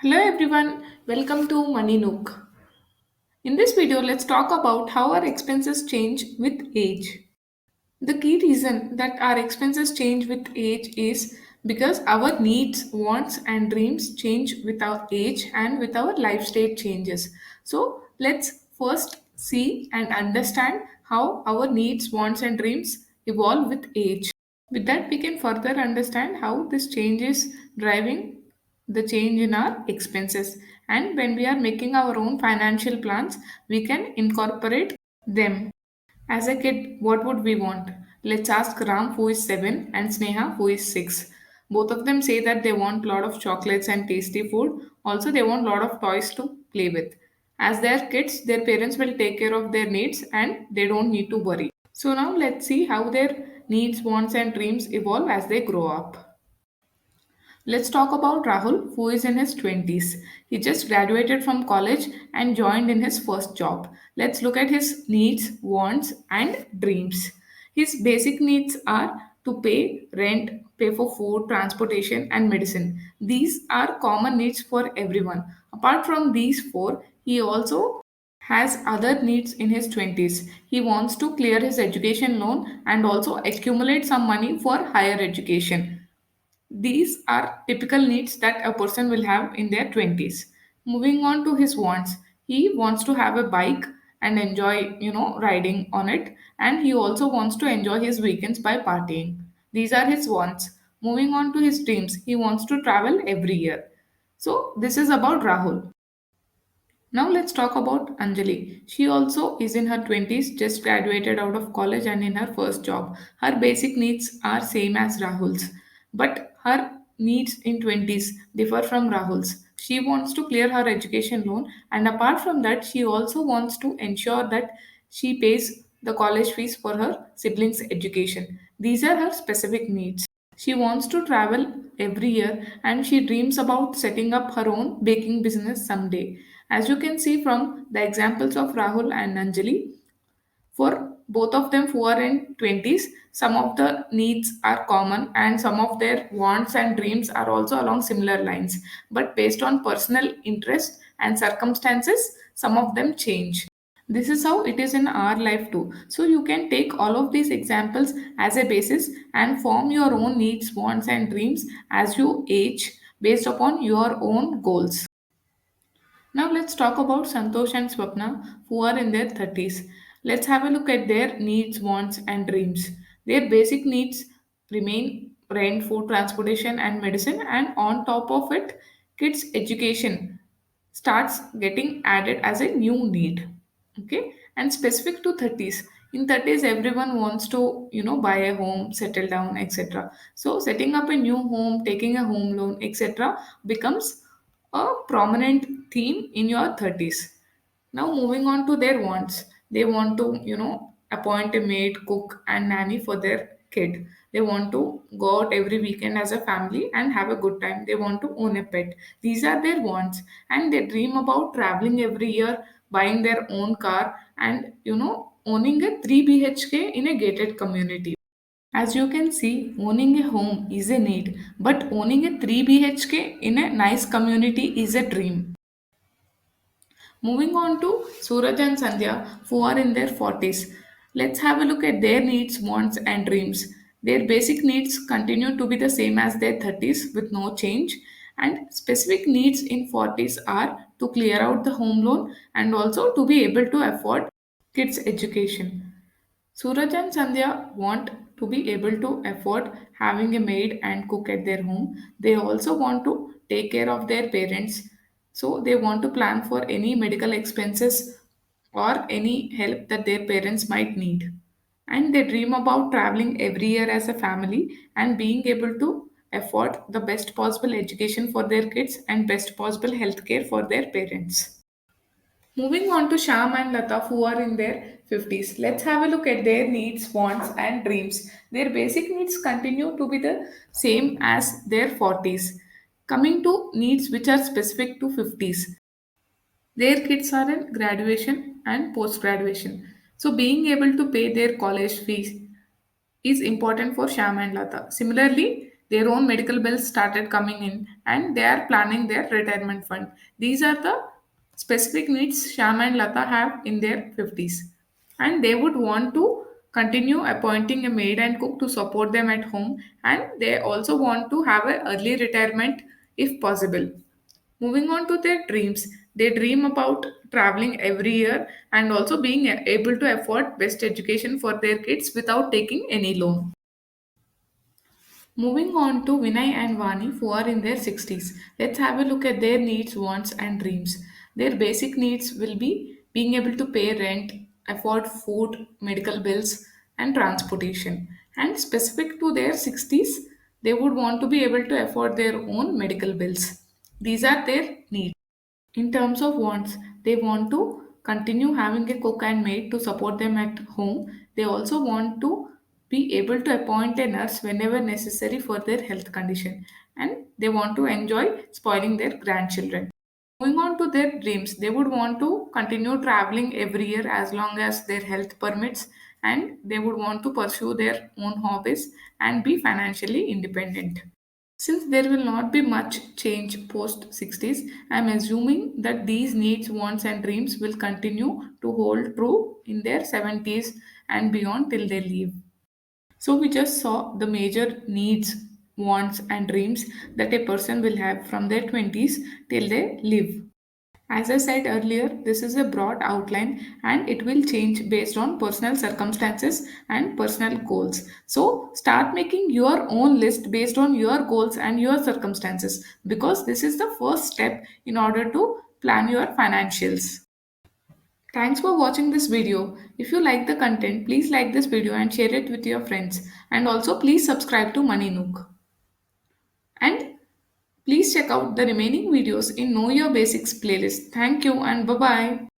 Hello everyone, welcome to Money Nook. In this video, let's talk about how our expenses change with age. The key reason that our expenses change with age is because our needs, wants, and dreams change with our age and with our life stage changes. So, let's first see and understand how our needs, wants, and dreams evolve with age. With that, we can further understand how this change is driving the change in our expenses. And when we are making our own financial plans, we can incorporate them. As a kid, what would we want? Let's ask Ram, who is 7, and Sneha, who is 6. Both of them say that they want a lot of chocolates and tasty food. Also, they want a lot of toys to play with. As they are kids, their parents will take care of their needs and they don't need to worry. So, now let's see how their needs, wants, and dreams evolve as they grow up. Let's talk about Rahul, who is in his 20s. He just graduated from college and joined in his first job. Let's look at his needs, wants, and dreams. His basic needs are to pay rent, pay for food, transportation, and medicine. These are common needs for everyone. Apart from these four, he also has other needs in his 20s. He wants to clear his education loan and also accumulate some money for higher education. These are typical needs that a person will have in their 20s. Moving on to his wants. He wants to have a bike and enjoy, riding on it, and he also wants to enjoy his weekends by partying. These are his wants. Moving on to his dreams. He wants to travel every year. So this is about Rahul. Now let's talk about Anjali. She also is in her 20s, just graduated out of college and in her first job. Her basic needs are same as Rahul's, but her needs in 20s differ from Rahul's. She wants to clear her education loan, and apart from that, she also wants to ensure that she pays the college fees for her siblings' education. These are her specific needs. She wants to travel every year and she dreams about setting up her own baking business someday. As you can see from the examples of Rahul and Anjali, for both of them who are in 20s, some of the needs are common and some of their wants and dreams are also along similar lines. But based on personal interest and circumstances, some of them change. This is how it is in our life too. So you can take all of these examples as a basis and form your own needs, wants, and dreams as you age based upon your own goals. Now let's talk about Santosh and Swapna who are in their 30s. Let's have a look at their needs, wants, and dreams. Their basic needs remain rent, food, transportation, and medicine, and on top of it, kids' education starts getting added as a new need. Okay, and specific to 30s. In 30s, everyone wants to, buy a home, settle down, etc. So setting up a new home, taking a home loan, etc. becomes a prominent theme in your 30s. Now, moving on to their wants. They want to, appoint a maid, cook, and nanny for their kid. They want to go out every weekend as a family and have a good time. They want to own a pet. These are their wants. And they dream about traveling every year, buying their own car, and, owning a 3 BHK in a gated community. As you can see, owning a home is a need, but owning a 3 BHK in a nice community is a dream. Moving on to Suraj and Sandhya, who are in their 40s. Let's have a look at their needs, wants, and dreams. Their basic needs continue to be the same as their 30s with no change, and specific needs in 40s are to clear out the home loan and also to be able to afford kids' education. Suraj and Sandhya want to be able to afford having a maid and cook at their home. They also want to take care of their parents. So they want to plan for any medical expenses or any help that their parents might need. And they dream about traveling every year as a family and being able to afford the best possible education for their kids and best possible healthcare for their parents. Moving on to Sham and Lata, who are in their 50s. Let's have a look at their needs, wants, and dreams. Their basic needs continue to be the same as their 40s. Coming to needs which are specific to 50s, their kids are in graduation and post graduation. So, being able to pay their college fees is important for Sham and Lata. Similarly, their own medical bills started coming in, and they are planning their retirement fund. These are the specific needs Sham and Lata have in their 50s, and they would want to continue appointing a maid and cook to support them at home, and they also want to have an early retirement if possible. Moving on to their dreams, they dream about traveling every year and also being able to afford best education for their kids without taking any loan. Moving on to Vinay and Vani, who are in their 60s. Let's have a look at their needs, wants, and dreams. Their basic needs will be being able to pay rent, afford food, medical bills, and transportation. And specific to their 60s, they would want to be able to afford their own medical bills. These are their needs. In terms of wants, they want to continue having a cook and maid to support them at home. They also want to be able to appoint a nurse whenever necessary for their health condition, and they want to enjoy spoiling their grandchildren. Moving on to their dreams, they would want to continue traveling every year as long as their health permits, and they would want to pursue their own hobbies and be financially independent. Since there will not be much change post 60s, I am assuming that these needs, wants, and dreams will continue to hold true in their 70s and beyond till they leave. So, we just saw the major needs, wants, and dreams that a person will have from their 20s till they live. As I said earlier, this is a broad outline and it will change based on personal circumstances and personal goals. So, start making your own list based on your goals and your circumstances, because this is the first step in order to plan your financials. Thanks for watching this video. If you like the content, please like this video and share it with your friends. And also, please subscribe to Money Nook. And please check out the remaining videos in Know Your Basics playlist. Thank you and bye bye.